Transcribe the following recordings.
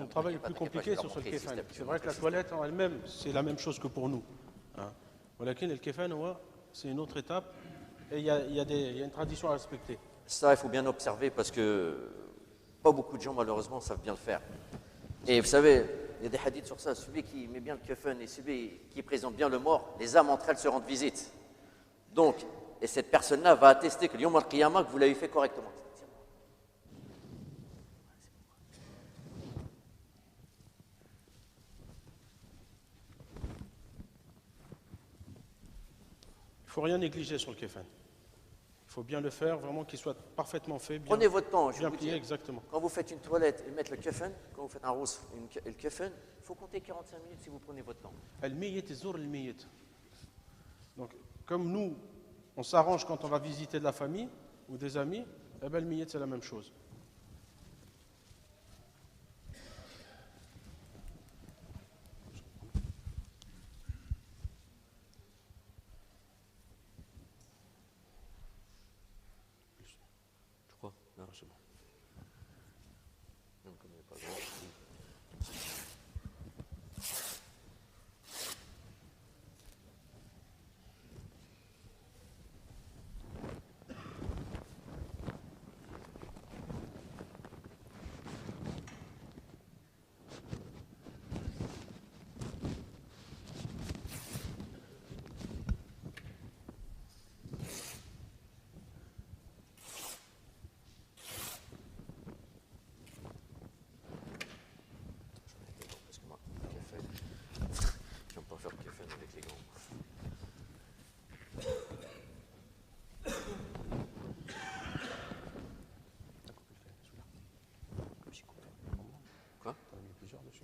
le travail est plus compliqué sur le kefan. C'est vrai que la toilette en elle-même, c'est la même chose que pour nous. Voilà, le kefan, c'est une autre étape et il y a une tradition à respecter. Ça, il faut bien observer parce que pas beaucoup de gens, malheureusement, savent bien le faire. Et vous savez, il y a des hadiths sur ça. Celui qui met bien le kefan et celui qui présente bien le mort, les âmes entre elles se rendent visite. Donc, et cette personne-là va attester que Yom al-Qiyamah, que vous l'avez fait correctement. Il ne faut rien négliger sur le kefan. Il faut bien le faire, vraiment qu'il soit parfaitement fait. Bien, prenez votre temps, je bien vous plié, dis. exactement. Quand vous faites une toilette et mettre le kefan, quand vous faites un rousse et le kefan, il faut compter 45 minutes si vous prenez votre temps. Donc, comme nous, on s'arrange quand on va visiter de la famille ou des amis, eh bien, le miyet, c'est la même chose. Je crois. Non, c'est bon. Non, comme il n'y a pas grand.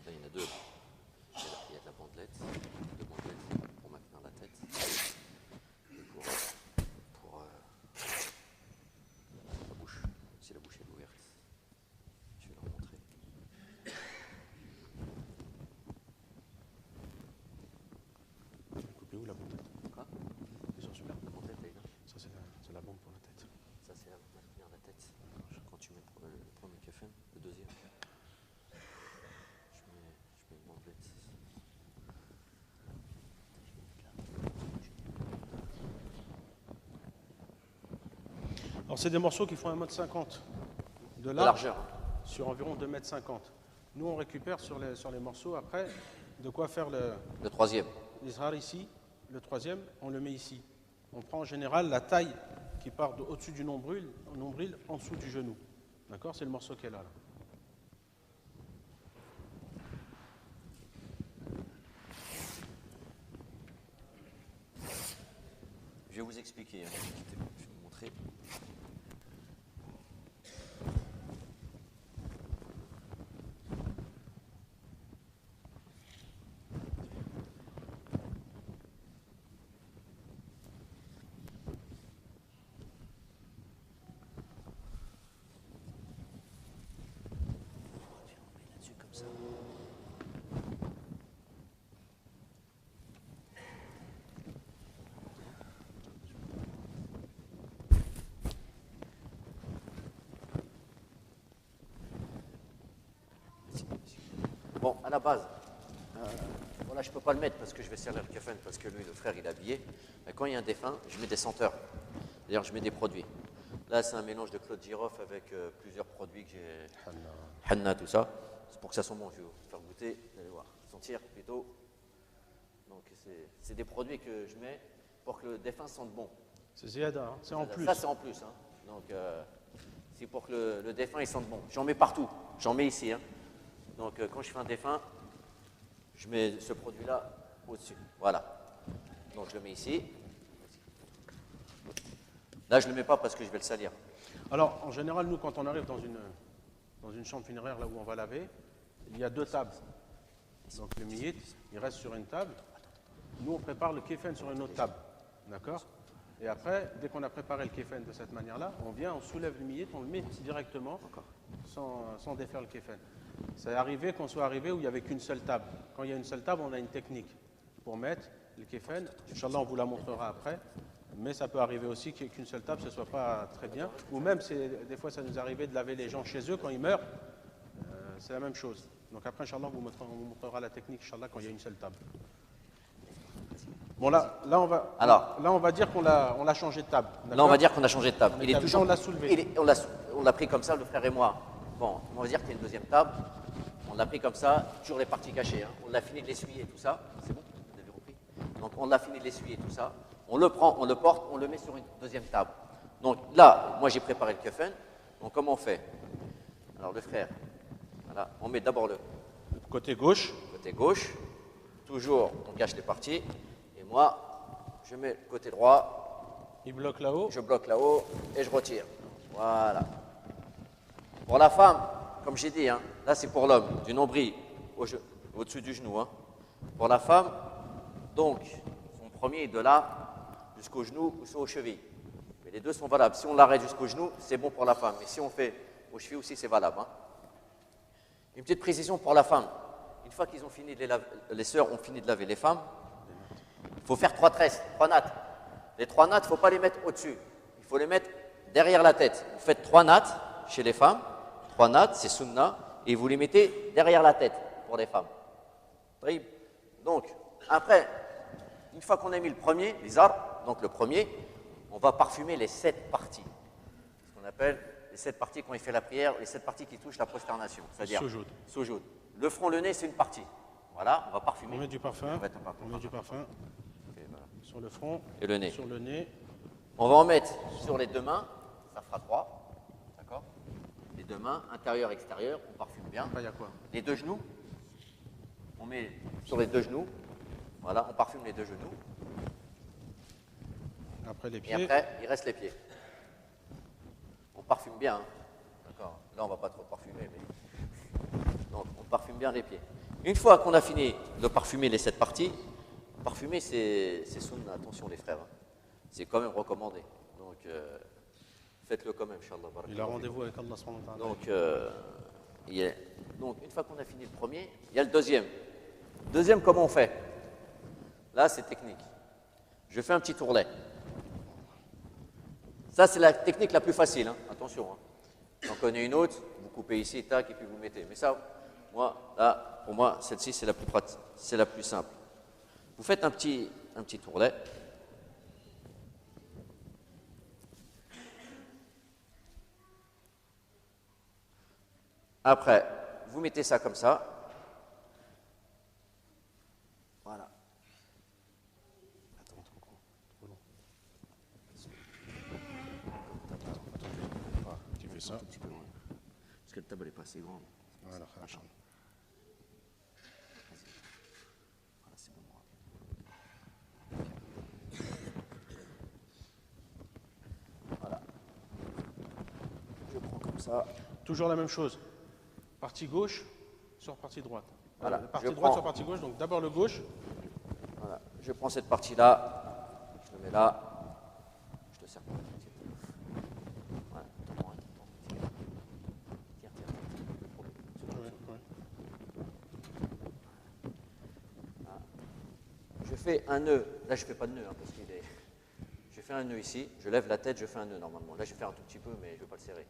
Là, il y en a deux. Il y a de la bandelette, deux bandelettes pour maintenir la tête et pour la bouche, si la bouche est ouverte. Je vais leur montrer. Coupez où la bandette? Quoi? C'est sur celui-là? La bandette, elle est là. Ça, c'est la bombe pour la tête. Ça, c'est la maintenir la tête. Quand tu mets le premier kefan, le deuxième. Je mets une bandelette. Alors, c'est des morceaux qui font 1,50 m de largeur sur environ 2,50 m. Nous, on récupère sur les morceaux après de quoi faire le troisième. l'ishar ici. Le troisième, on le met ici. On prend en général la taille qui part au-dessus du nombril, en dessous du genou. D'accord? C'est le morceau qu'elle a là. Je vais vous expliquer. Je vais vous montrer. Bon, à la base, voilà, je ne peux pas le mettre parce que je vais servir le kefan parce que lui, le frère, il est habillé. Mais quand il y a un défunt, je mets des senteurs. D'ailleurs, je mets des produits. Là, c'est un mélange de clou de girofle avec plusieurs produits que j'ai. Hanna, tout ça. C'est pour que ça sent bon. Je vais vous faire goûter. Vous allez voir. Sentir plutôt. Donc, c'est des produits que je mets pour que le défunt sente bon. C'est ziyada, hein, c'est en plus. Ça, c'est en plus. Hein. Donc, c'est pour que le défunt, il sente bon. J'en mets partout. J'en mets ici. Hein. Donc, quand je fais un défunt, je mets ce produit-là au-dessus. Voilà. Donc, je le mets ici. Là, je ne le mets pas parce que je vais le salir. Alors, en général, nous, quand on arrive dans une chambre funéraire, là où on va laver, il y a deux tables. Donc, le miyit, il reste sur une table. Nous, on prépare le kefen sur une autre table. D'accord? Et après, dès qu'on a préparé le kefen de cette manière-là, on vient, on soulève le miyit, on le met directement, sans défaire le kefen. C'est arrivé qu'on soit arrivé où il n'y avait qu'une seule table. Quand il y a une seule table, on a une technique pour mettre le kefen. Inch'Allah, on vous la montrera après. Mais ça peut arriver aussi qu'une seule table, ce ne soit pas très bien. Ou même, des fois, ça nous arrivait de laver les gens chez eux quand ils meurent. C'est la même chose. Donc après, Inch'Allah, on vous montrera la technique, Inch'Allah, quand il y a une seule table. Bon, là, on va dire qu'on l'a changé de table. Là, on va dire qu'on a changé de table. Il est toujours, on l'a soulevé. On l'a pris comme ça, le frère et moi. Bon, on va dire qu'il y a une deuxième table. On l'a pris comme ça, toujours les parties cachées. Hein. On l'a fini de l'essuyer, tout ça. C'est bon, vous avez repris. Donc, on l'a fini de l'essuyer, tout ça. On le prend, on le porte, on le met sur une deuxième table. Donc là, moi, j'ai préparé le kefen. Donc, comment on fait? Alors, le frère, voilà, on met d'abord le côté gauche. Côté gauche. Toujours, on cache les parties. Et moi, je mets le côté droit. Il bloque là-haut. Je bloque là-haut et je retire. Voilà. Pour la femme, comme j'ai dit, hein, là c'est pour l'homme, du nombril au-dessus du genou. Hein. Pour la femme, donc, son premier est de là jusqu'au genou ou soit aux chevilles. Mais les deux sont valables. Si on l'arrête jusqu'au genou, c'est bon pour la femme. Mais si on fait aux chevilles aussi, c'est valable. Hein. Une petite précision pour la femme. Une fois qu'ils ont fini de les sœurs ont fini de laver les femmes, il faut faire 3 tresses, 3 nattes. Les 3 nattes, il ne faut pas les mettre au-dessus. Il faut les mettre derrière la tête. Vous faites 3 nattes chez les femmes. 3 nattes, c'est sunna. Et vous les mettez derrière la tête pour les femmes. Donc, après, une fois qu'on a mis le premier, les arbres, donc le premier, on va parfumer les 7 parties. Ce qu'on appelle les 7 parties quand il fait la prière, les 7 parties qui touchent la prosternation. C'est-à-dire Soujoud. Le front, le nez, c'est une partie. Voilà, on va parfumer. On met du parfum. On met du parfum. Okay, voilà. Sur le front. Et le nez. Sur le nez. On va en mettre sur les deux mains. Ça fera 3. D'accord? Les deux mains, intérieur, extérieur, on parfume bien. Après, il y a quoi? Les deux genoux. On met sur les deux genoux. Voilà, on parfume les deux genoux. Après les pieds. Et après, il reste les pieds. On parfume bien. Hein. D'accord? Là, on ne va pas trop parfumer, mais. Donc, on parfume bien les pieds. Une fois qu'on a fini de parfumer les 7 parties, parfumer, c'est sunna, attention les frères. Hein. C'est quand même recommandé. Donc, faites-le quand même, Inch'Allah. Il a rendez-vous avec Allah subhanahu wa ta'ala. Donc, une fois qu'on a fini le premier, il y a le deuxième. Deuxième, comment on fait? Là, c'est technique. Je fais un petit tourlet. Ça, c'est la technique la plus facile. Hein. Attention. Hein. J'en connais une autre, vous coupez ici, tac, et puis vous mettez. Mais ça, moi, là, pour moi, celle-ci, c'est la plus pratique, c'est la plus simple. Vous faites un petit tourlet. Après, vous mettez ça comme ça. Voilà. Attends, trop long. Tu fais ça. Un petit peu loin. Parce que le table n'est pas assez grande. Voilà, c'est bon. Voilà. Je prends comme ça. Toujours la même chose. Partie gauche sur partie droite. Voilà. Partie droite sur partie gauche, donc d'abord le gauche. Voilà. Je prends cette partie-là, je le mets là, je te sers pas. Voilà. Tire. Voilà. Je fais un nœud. Là, je ne fais pas de nœud, hein, parce qu'il est. Je fais un nœud ici, je lève la tête, je fais un nœud normalement. Là, je vais faire un tout petit peu, mais je ne vais pas le serrer.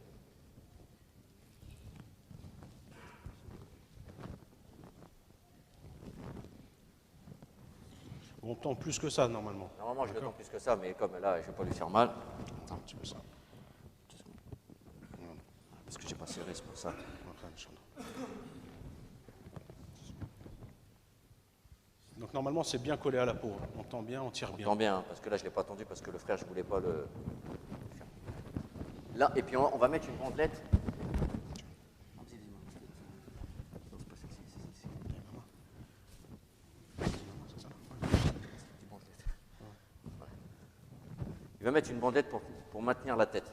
On tend plus que ça normalement. Normalement, je le tends plus que ça, mais comme là, je ne vais pas lui faire mal. Attends un petit peu ça. Parce que je n'ai pas serré, c'est pour ça. Donc normalement, c'est bien collé à la peau. On tend bien, on tire bien. On tend bien, parce que là, je ne l'ai pas tendu, parce que le frère, je ne voulais pas le faire. Là, et puis on va mettre une bandelette. Il va mettre une bandelette pour maintenir la tête.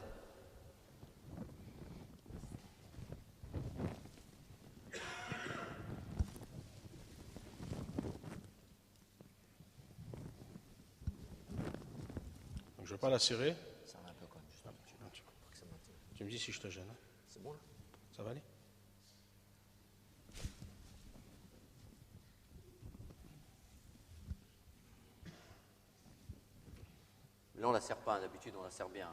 Donc, je ne vais pas la serrer. Ça va un peu quand même, juste un petit peu. Tu me dis si je te gêne. Hein. C'est bon là? Ça va aller? Là, on la serre pas, d'habitude, on la serre bien.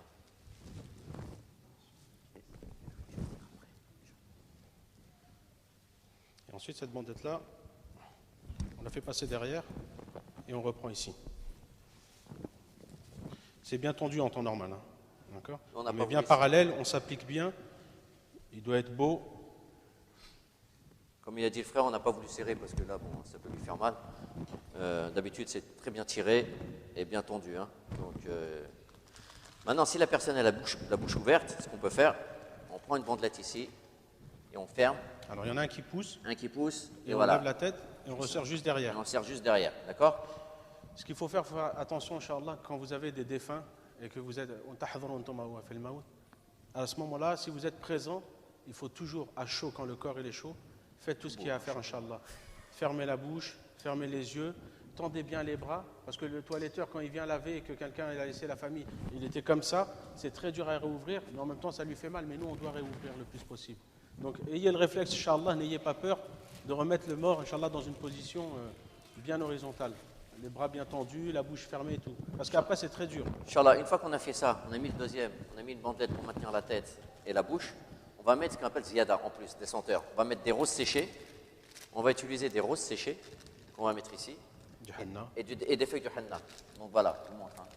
Et ensuite, cette bandette-là, on la fait passer derrière et on reprend ici. C'est bien tendu en temps normal. Hein. D'accord ? On n'a Mais pas bien voulu- parallèle, on s'applique bien. Il doit être beau. Comme il a dit le frère, on n'a pas voulu serrer parce que là, bon, ça peut lui faire mal. D'habitude, c'est très bien tiré et bien tendu. Hein. Donc, maintenant, si la personne a la bouche ouverte, ce qu'on peut faire, on prend une bandelette ici et on ferme. Alors, il y en a un qui pousse. Un qui pousse Et on voilà. lève la tête et on resserre juste derrière. Et on serre juste derrière, d'accord? Ce qu'il faut faire attention, Inch'Allah, quand vous avez des défunts et que vous êtes à ce moment-là, si vous êtes présent, il faut toujours à chaud, quand le corps il est chaud, faites tout ce qu'il y a à faire, Inch'Allah. Fermez la bouche, fermez les yeux, tendez bien les bras, parce que le toiletteur, quand il vient laver et que quelqu'un il a laissé la famille, il était comme ça, c'est très dur à réouvrir, mais en même temps ça lui fait mal, mais nous on doit réouvrir le plus possible. Donc ayez le réflexe, Inch'Allah, n'ayez pas peur de remettre le mort, Inch'Allah, dans une position bien horizontale. Les bras bien tendus, la bouche fermée et tout. Parce qu'après, c'est très dur. Inch'Allah, une fois qu'on a fait ça, on a mis le deuxième, on a mis une bandelette pour maintenir la tête et la bouche, on va mettre ce qu'on appelle ziyada en plus, des senteurs. On va mettre des roses séchées, on va utiliser des roses séchées qu'on va mettre ici Du henna. et des feuilles de henna. Donc voilà, je vous montre. Hein.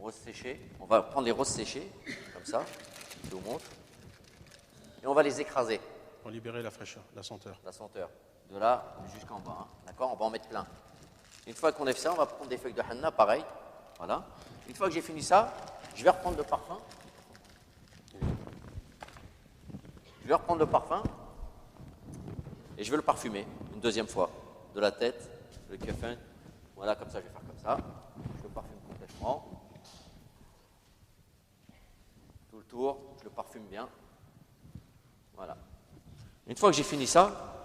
Roses séchées, on va prendre les roses séchées, comme ça, je vous montre, et on va les écraser, Pour libérer la fraîcheur, la senteur. la senteur, de là jusqu'en bas. Hein. D'accord? On va en mettre plein. Une fois qu'on a fait ça, on va prendre des feuilles de henna, pareil. Voilà. Une fois que j'ai fini ça, je vais reprendre le parfum. Je vais reprendre le parfum et je vais le parfumer une deuxième fois. De la tête, le kefin. Voilà, comme ça, je vais faire comme ça. Je le parfume complètement. Tout le tour, je le parfume bien. Voilà. Une fois que j'ai fini ça,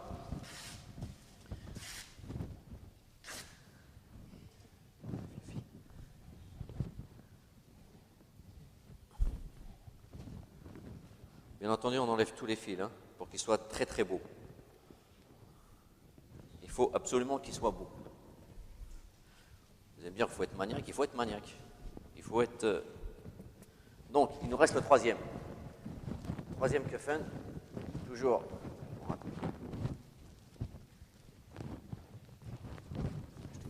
bien entendu, on enlève tous les fils hein, pour qu'il soit très très beau. Il faut absolument qu'il soit beau. Vous allez me dire qu'il faut être maniaque, il faut être maniaque. Il faut être. Donc, il nous reste le troisième. Troisième kefin, toujours.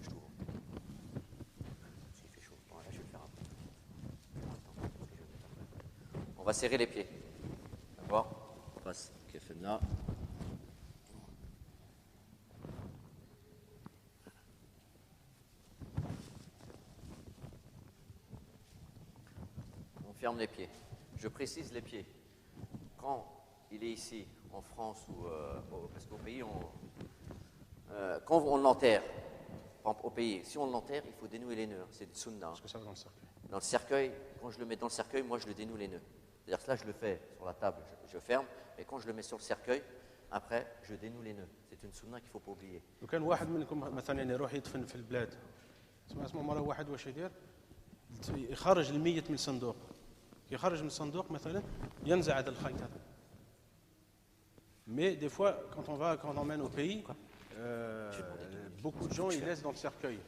Je t'ouvre. S'il fait chaud, bon, là, je vais le faire après. On va serrer les pieds. D'accord? On passe le kefin là. On ferme les pieds. Je précise les pieds. Quand il est ici, en France, ou parce qu'au pays, quand on l'enterre, par exemple, au pays, si on l'enterre, il faut dénouer les nœuds. C'est du sunna. Parce que ça va dans le cercueil. Dans le cercueil, quand je le mets dans le cercueil, moi je le dénoue les nœuds. C'est-à-dire que là, je le fais sur la table, je ferme, et quand je le mets sur le cercueil, après, je dénoue les nœuds. C'est une sunna qu'il ne faut pas oublier. وكان واحد منكم مثلا يروح يدفن في البلاد اسمه مرة واحد واش يدير يخرج الميت من الصندوق يخرج من الصندوق مثلا ينزع هذا الخيط هذا mais des fois quand on emmène au pays beaucoup de gens ils laissent dans le cercueil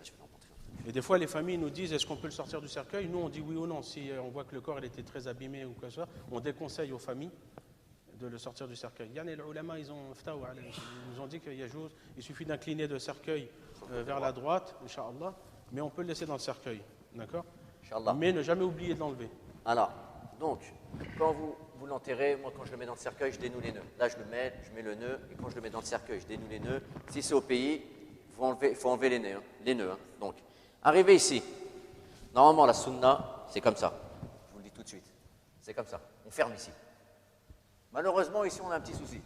et des fois les familles nous disent est-ce qu'on peut le sortir du cercueil, nous on dit oui ou non, si on voit que le corps il était très abîmé ou quoi que ce soit, on déconseille aux familles de le sortir du cercueil. Les ulama, ils nous ont dit qu'il suffit d'incliner le cercueil vers la droite, Inch'Allah, mais on peut le laisser dans le cercueil, d'accord? Inch'Allah. Mais ne jamais oublier de l'enlever. Alors, donc, quand vous l'enterrez, moi quand je le mets dans le cercueil, je dénoue les nœuds. Là, je mets le nœud, et quand je le mets dans le cercueil, je dénoue les nœuds. Si c'est au pays, il faut enlever les nœuds. Hein. Donc, arrivé ici, normalement la sunna, c'est comme ça. Je vous le dis tout de suite. C'est comme ça. On ferme ici. Malheureusement, ici, on a un petit souci.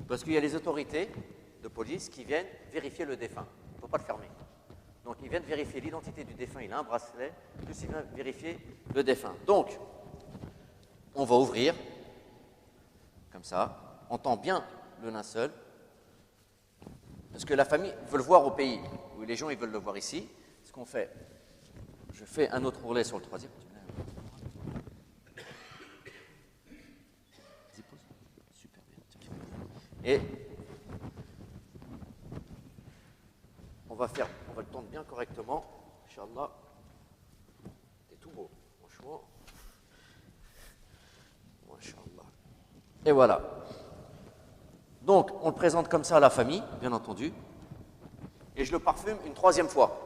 Parce qu'il y a les autorités de police qui viennent vérifier le défunt. Il ne faut pas le fermer. Donc, ils viennent vérifier l'identité du défunt. Il a un bracelet, plus ils viennent vérifier le défunt. Donc, on va ouvrir, comme ça. On tend bien le linceul. Parce que la famille veut le voir au pays. Où les gens, ils veulent le voir ici. Ce qu'on fait, je fais un autre ourlet sur le troisième. Et on va le tendre bien correctement. Inch'Allah. C'est tout beau, franchement. Inch'Allah. Et voilà. Donc, on le présente comme ça à la famille, bien entendu. Et je le parfume une 3e fois.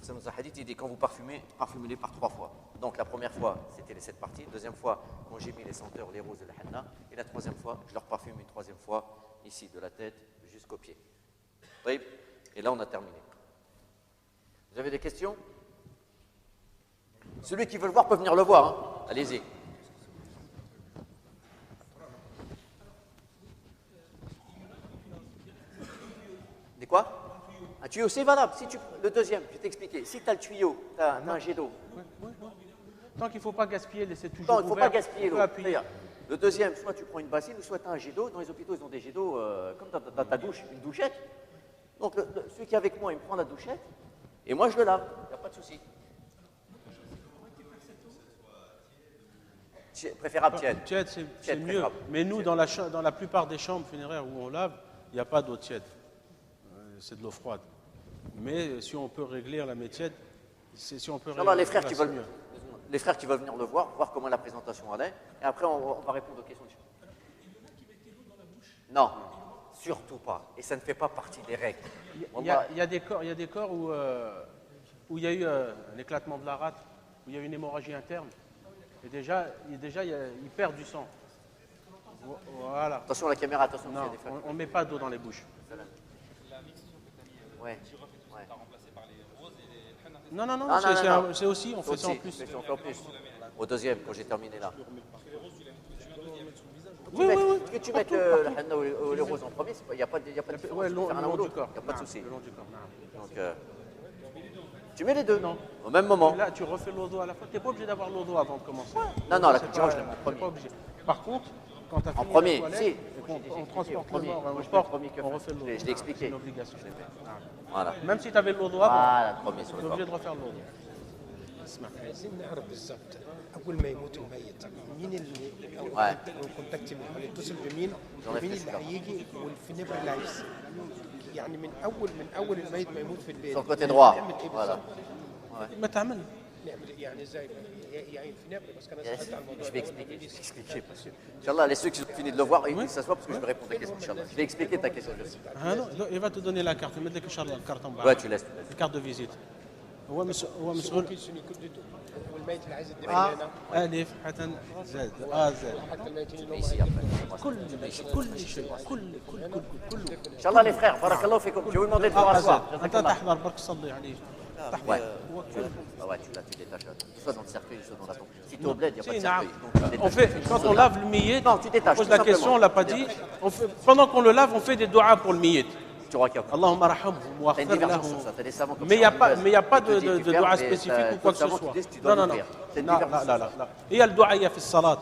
Ça nous a hadith, il dit quand vous parfumez, parfumez-les par 3 fois. Donc, la première fois, c'était les 7 parties. Deuxième fois, quand j'ai mis les senteurs, les roses et le henna. Et la 3e fois, je leur parfume une 3e fois, ici, de la tête jusqu'aux pieds. Oui. Et là, on a terminé. Vous avez des questions? Celui qui veut le voir peut venir le voir. Hein. Allez-y. Des quoi? Un tuyau, c'est valable. Si tu, le deuxième, je vais t'expliquer. Si tu as le tuyau, tu as un jet d'eau. Oui. Tant qu'il ne faut pas gaspiller, laisser toujours Non, il ne faut ouvert, pas gaspiller l'eau. on peut appuyer. Le deuxième, soit tu prends une bassine, ou soit tu as un jet d'eau. Dans les hôpitaux, ils ont des jets d'eau comme dans ta douche, une douchette. Donc, celui qui est avec moi, il me prend la douchette, et moi, je le lave. Il n'y a pas de souci. Préférable tiède. Tiède, c'est Tiède, mieux. préférable. Mais nous, dans la plupart des chambres funéraires où on lave, il n'y a pas d'eau tiède. C'est de l'eau froide. Mais si on peut régler la métier, si on peut régler, Alors, les frères qui veulent venir le voir comment la présentation allait, et après, on va répondre aux questions. Non, surtout pas. Et ça ne fait pas partie des règles. Il y a des corps où il y a eu un éclatement de la rate, où il y a eu une hémorragie interne. Et déjà il perd du sang. Voilà. Attention à la caméra, attention. Non, on ne met pas d'eau dans les bouches. Ouais. Non, c'est aussi, on fait ça en plus. On fait en plus. Au deuxième, quand j'ai terminé là. Oui. Que tu mettes le henna ou les roses en premier, il n'y a pas de différence. Ouais, le long du corps. Il n'y a pas de souci. Le long du corps. Donc, tu mets les deux, non. Au même moment. Et là, tu refais l'eau d'eau à la fois. Tu n'es pas obligé d'avoir l'eau d'eau avant de commencer. Non, la culture, je l'aime en premier. Pas obligé. Par contre, quand tu as fini premier, la toilette, si. et on transporte le mort, on refait l'eau. Je l'ai expliqué. C'est une obligation. Voilà. Même si tu avais l'eau d'eau avant, Voilà, premier sur tu es le obligé corps. de refaire l'eau. اسمع عايزين نعرف بالظبط اول ما يموت الميت مين اللي او Ouais. الكونتاكت اللي هيتصل بمين J'en ai ومين fait اللي ça. هيجي والفينيبر اللي هيسيب يعني من اول الميت ما يموت في البيت Sur le côté droit. نعمل ايه Voilà. بالظبط؟ ما تعمل نعمل إيه؟ يعني ازاي يعني الفينيبر بس كان سالت على الموضوع Je vais ده. expliquer. Inch'Allah, les ceux qui ont fini de le voir, ils s'assoient parce que je vais répondre à ta question, Inch'Allah. Je vais expliquer ta question aussi. il va te donner la carte. Il va te dire que الكارت من بعد. Ouais, tu laisses. La carte de visite. هو مسؤول ممكن يكون والميت اللي عايز الدم اه هنا الف حتى زاد زاد حتى الميتين اللي هم Ici, après. كل شيء كله Inch'Allah, les frères, barakallahu fikum. Je vais vous demander de vous rasseoir. انت تحضر برك تصلي عليه Ouais. Ah ouais, tu détaches. Soit dans le cercueil, soit dans la tombe. Si tu es au bled, il n'y a pas de Si, naam. cercueil. Donc, tu On détaches. fait, quand on lave le miyit, Non, tu détaches, on pose tout la simplement. question, on l'a pas dit. Pendant qu'on le lave, on fait des doigts pour le miyit. Tu vois qu'il y a Allahumma rahamhum wa T'as une aghfir divergence lahum. sur ça. T'as des savants comme Mais il n'y a ça, pas, on mais y a pas te dit, de tu fermes, doigt mais spécifique ou t'as quoi que ce d'autres savants soit. qui disent, tu dois Non. l'ouvrir. C'est une Non, divergence là. Il y a le doigt, il y a fait salat.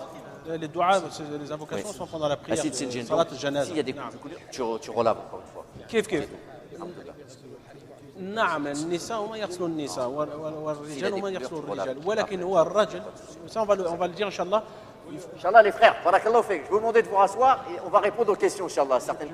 Les doigts, les invocations Oui. sont pendant la prière. Acide, c'est une gêne. Salat Donc, al-janaza. s'il y a des coups, tu relaves encore une fois. كيف Alhamdulillah. نعم النساء وما يغسلون النساء والرجال وما S'il y a des يغسلون couleurs, الرجال tu ولكن هو الرجل ça on va le dire inchallah Inch'Allah, les frères, barakallahu fik. Je vais vous demander de vous rasseoir et on va répondre aux questions, Inch'Allah. Certaines